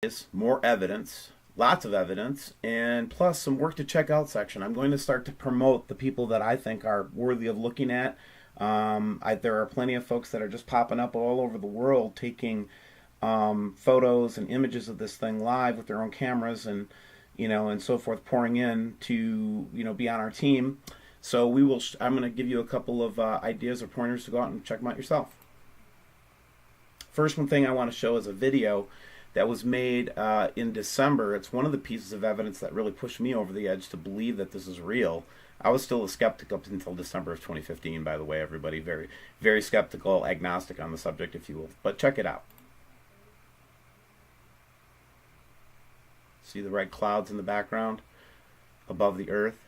is more evidence, lots of evidence, and plus some work to check out section. I'm going to start to promote the people that I think are worthy of looking at. There are plenty of folks that are just popping up all over the world taking photos and images of this thing live with their own cameras and and so forth, pouring in to be on our team. So we will. I'm going to give you a couple of ideas or pointers to go out and check them out yourself. First one thing I want to show is a video that was made in December. It's one of the pieces of evidence that really pushed me over the edge to believe that this is real. I was still a skeptic up until December of 2015, by the way, everybody. Very, very skeptical, agnostic on the subject, if you will. But check it out. See the red clouds in the background above the earth?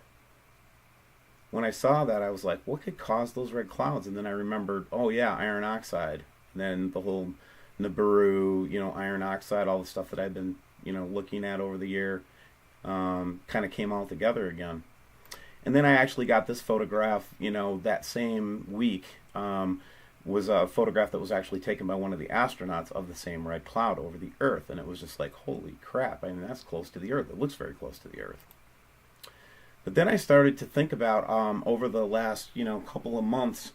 When I saw that, I was like, what could cause those red clouds? And then I remembered, oh yeah, iron oxide. And then the whole Nibiru, iron oxide, all the stuff that I've been, looking at over the year, kind of came all together again. And then I actually got this photograph, that same week, was a photograph that was actually taken by one of the astronauts of the same red cloud over the Earth. And it was just like, holy crap, I mean, that's close to the Earth. It looks very close to the Earth. But then I started to think about, over the last, couple of months,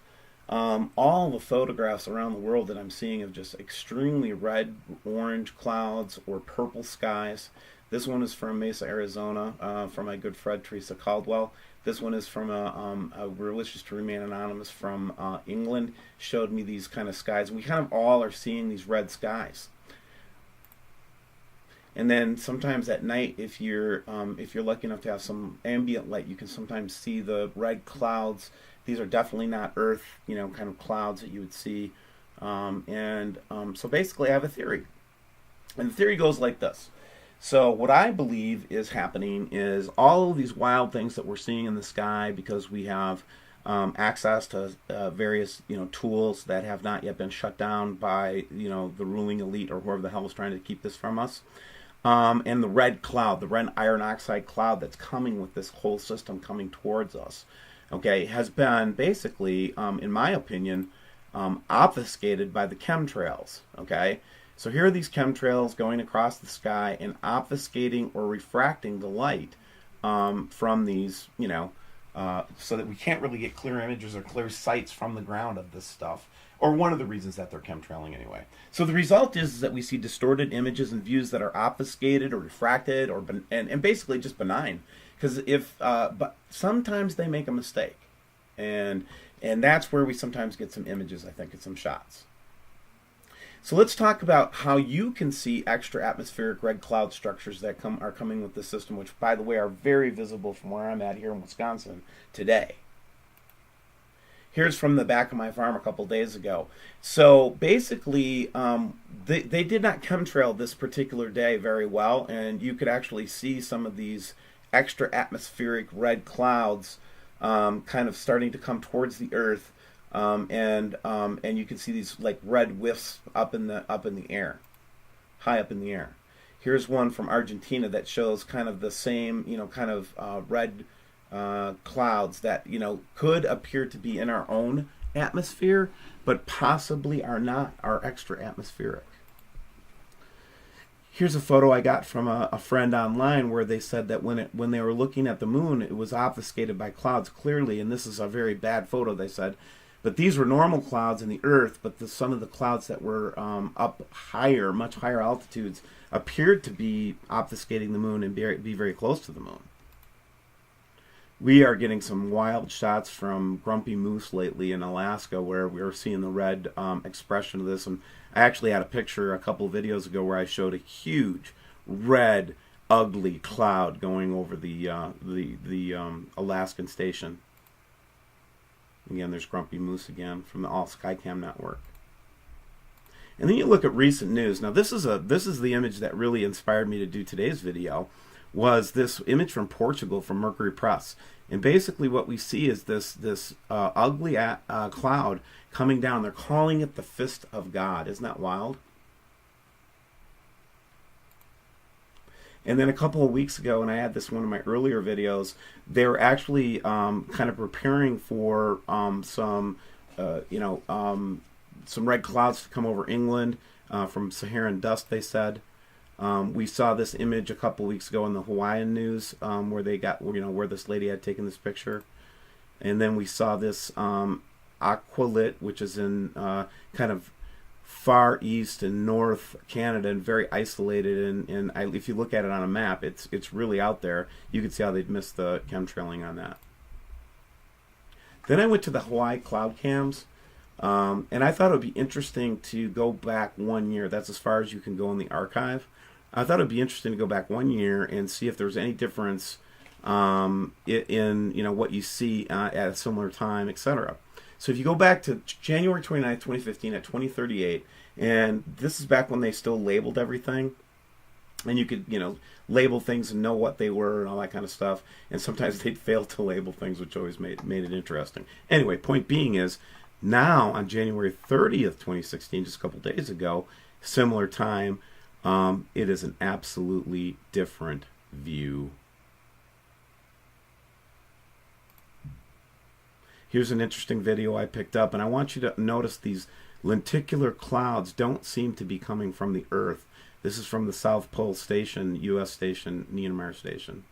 all the photographs around the world that I'm seeing of just extremely red, orange clouds or purple skies. This one is from Mesa, Arizona, from my good friend Teresa Caldwell. This one is from a Religious to Remain Anonymous from England. Showed me these kind of skies. We kind of all are seeing these red skies. And then sometimes at night, if you're lucky enough to have some ambient light, you can sometimes see the red clouds. These are definitely not Earth, kind of clouds that you would see. So basically I have a theory. And the theory goes like this. So what I believe is happening is all of these wild things that we're seeing in the sky, because we have access to various tools that have not yet been shut down by the ruling elite or whoever the hell is trying to keep this from us. And the red cloud, the red iron oxide cloud that's coming with this whole system coming towards us, okay, has been basically, in my opinion, obfuscated by the chemtrails, okay? So here are these chemtrails going across the sky and obfuscating or refracting the light from these, so that we can't really get clear images or clear sights from the ground of this stuff, or one of the reasons that they're chemtrailing anyway. So the result is that we see distorted images and views that are obfuscated or refracted or and basically just benign. Because but sometimes they make a mistake, and that's where we sometimes get some images, I think, and some shots. So let's talk about how you can see extra atmospheric red cloud structures that are coming with the system, which, by the way, are very visible from where I'm at here in Wisconsin today. Here's from the back of my farm a couple days ago. So basically, they did not chemtrail this particular day very well, and you could actually see some of these extra atmospheric red clouds kind of starting to come towards the Earth, and you can see these like red whiffs up in the air, high up in the air. Here's one from Argentina that shows kind of the same kind of red clouds that could appear to be in our own atmosphere, but possibly are extra atmospheric. Here's a photo I got from a friend online where they said that when they were looking at the moon, it was obfuscated by clouds clearly, and this is a very bad photo, they said. But these were normal clouds in the Earth, but some of the clouds that were up higher, much higher altitudes, appeared to be obfuscating the moon and be very close to the moon. We are getting some wild shots from grumpy moose lately in Alaska, where we are seeing the red expression of this. And I actually had a picture a couple of videos ago where I showed a huge red, ugly cloud going over the Alaskan station. Again, there's grumpy moose again from the All Skycam network. And then you look at recent news. Now this is the image that really inspired me to do today's video. Was this image from Portugal from Mercury Press. And basically what we see is this ugly cloud coming down. They're calling it the Fist of God. Isn't that wild? And then a couple of weeks ago, and I had this in one of my earlier videos, they were actually kind of preparing for some red clouds to come over England from Saharan dust, they said. We saw this image a couple weeks ago in the Hawaiian news, where they got, where this lady had taken this picture. And then we saw this Aqualit, which is in kind of far east and north Canada, and very isolated. And if you look at it on a map, it's really out there. You can see how they'd missed the chemtrailing on that. Then I went to the Hawaii cloud cams, and I thought it would be interesting to go back 1 year. That's as far as you can go in the archive. I thought it would be interesting to go back 1 year and see if there was any difference in what you see at a similar time, etc. So if you go back to January 29th, 2015 at 2038, and this is back when they still labeled everything, and you could label things and know what they were and all that kind of stuff, and sometimes they'd fail to label things, which always made it interesting. Anyway, point being is, now on January 30th, 2016, just a couple days ago, similar time, it is an absolutely different view. Here's an interesting video I picked up, and I want you to notice these lenticular clouds don't seem to be coming from the Earth. This is from the South Pole Station, U.S. station, Niemeyer Station.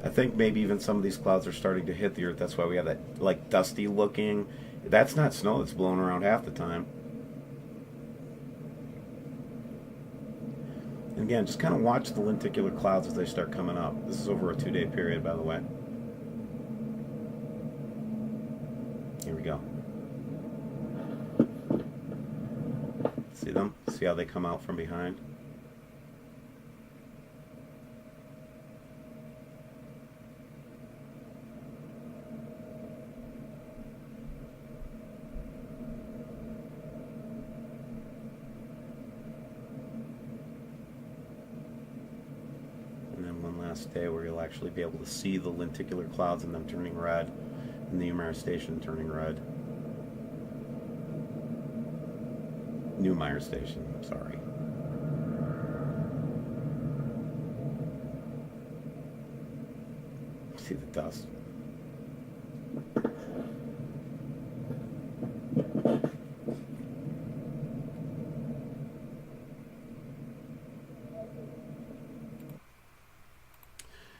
I think maybe even some of these clouds are starting to hit the Earth. That's why we have that like dusty looking. That's not snow that's blowing around half the time. And again, just kind of watch the lenticular clouds as they start coming up. This is over a 2-day period, by the way. Here we go. See them? See how they come out from behind? Day where you'll actually be able to see the lenticular clouds and them turning red, and the Niemeyer Station turning red. Niemeyer Station, sorry. See the dust.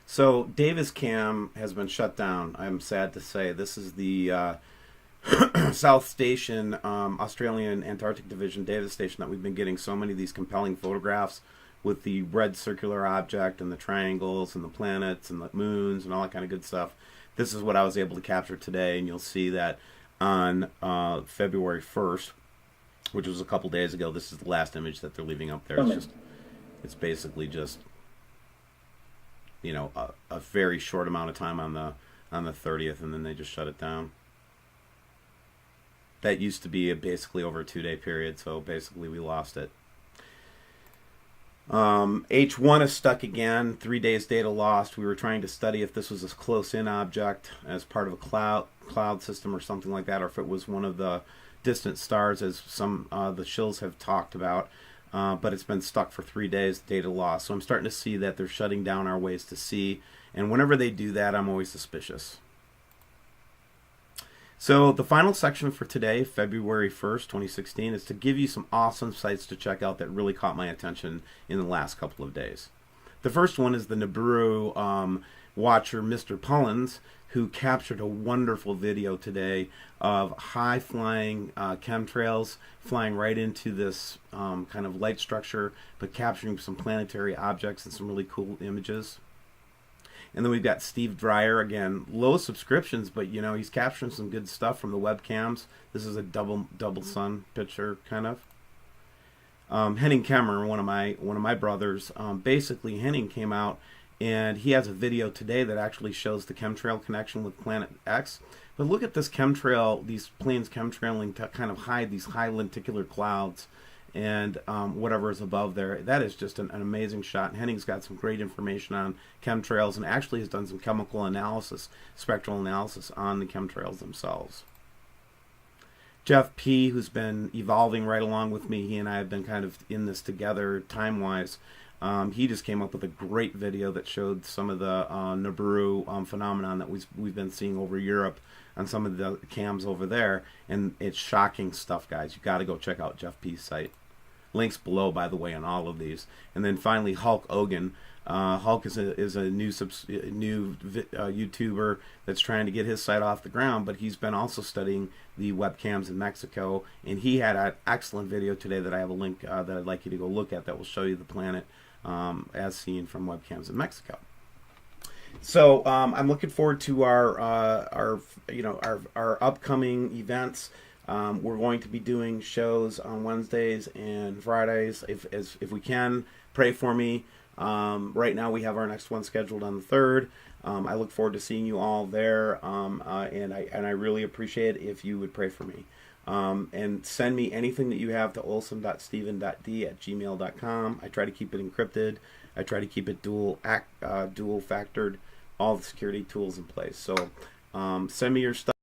So Davis Cam has been shut down. I'm sad to say. This is the South Station, Australian Antarctic Division Davis Station that we've been getting so many of these compelling photographs with the red circular object and the triangles and the planets and the moons and all that kind of good stuff. This is what I was able to capture today, and you'll see that on February 1st, which was a couple days ago. This is the last image that they're leaving up there. It's basically just a very short amount of time on the 30th, and then they just shut it down. That used to be basically over a 2-day period, so basically we lost it. H1 is stuck again. 3 days data lost. We were trying to study if this was a close-in object as part of a cloud system or something like that, or if it was one of the distant stars, as some the shills have talked about. But it's been stuck for 3 days, data lost. So I'm starting to see that they're shutting down our ways to see. And whenever they do that, I'm always suspicious. So the final section for today, February 1st, 2016, is to give you some awesome sites to check out that really caught my attention in the last couple of days. The first one is the Nibiru watcher, MrPullens, who captured a wonderful video today of high-flying chemtrails flying right into this kind of light structure, but capturing some planetary objects and some really cool images. And then we've got Steve Dreyer, again, low subscriptions, but he's capturing some good stuff from the webcams. This is a double sun picture, kind of. Henning Kemner, one of my brothers, basically Henning came out and he has a video today that actually shows the chemtrail connection with Planet X. But look at this chemtrail, these planes chemtrailing to kind of hide these high lenticular clouds and whatever is above there. That is just an amazing shot. And Henning's got some great information on chemtrails and actually has done some chemical analysis, spectral analysis on the chemtrails themselves. Jeff P., who's been evolving right along with me, he and I have been kind of in this together time-wise. He just came up with a great video that showed some of the Nibiru phenomenon that we've been seeing over Europe on some of the cams over there, and it's shocking stuff, guys. You got to go check out Jeff P's site. Links below, by the way, on all of these. And then finally, Hulk Ogan. Hulk is a new YouTuber that's trying to get his site off the ground, but he's been also studying the webcams in Mexico, and he had an excellent video today that I have a link that I'd like you to go look at that will show you the planet as seen from webcams in Mexico. So I'm looking forward to our upcoming events. We're going to be doing shows on Wednesdays and Fridays if we can. Pray for me. Right now we have our next one scheduled on the 3rd. I look forward to seeing you all there, and I really appreciate it if you would pray for me. And send me anything that you have to olson.steven.d@gmail.com. I try to keep it encrypted. I try to keep it dual factored, all the security tools in place. So send me your stuff.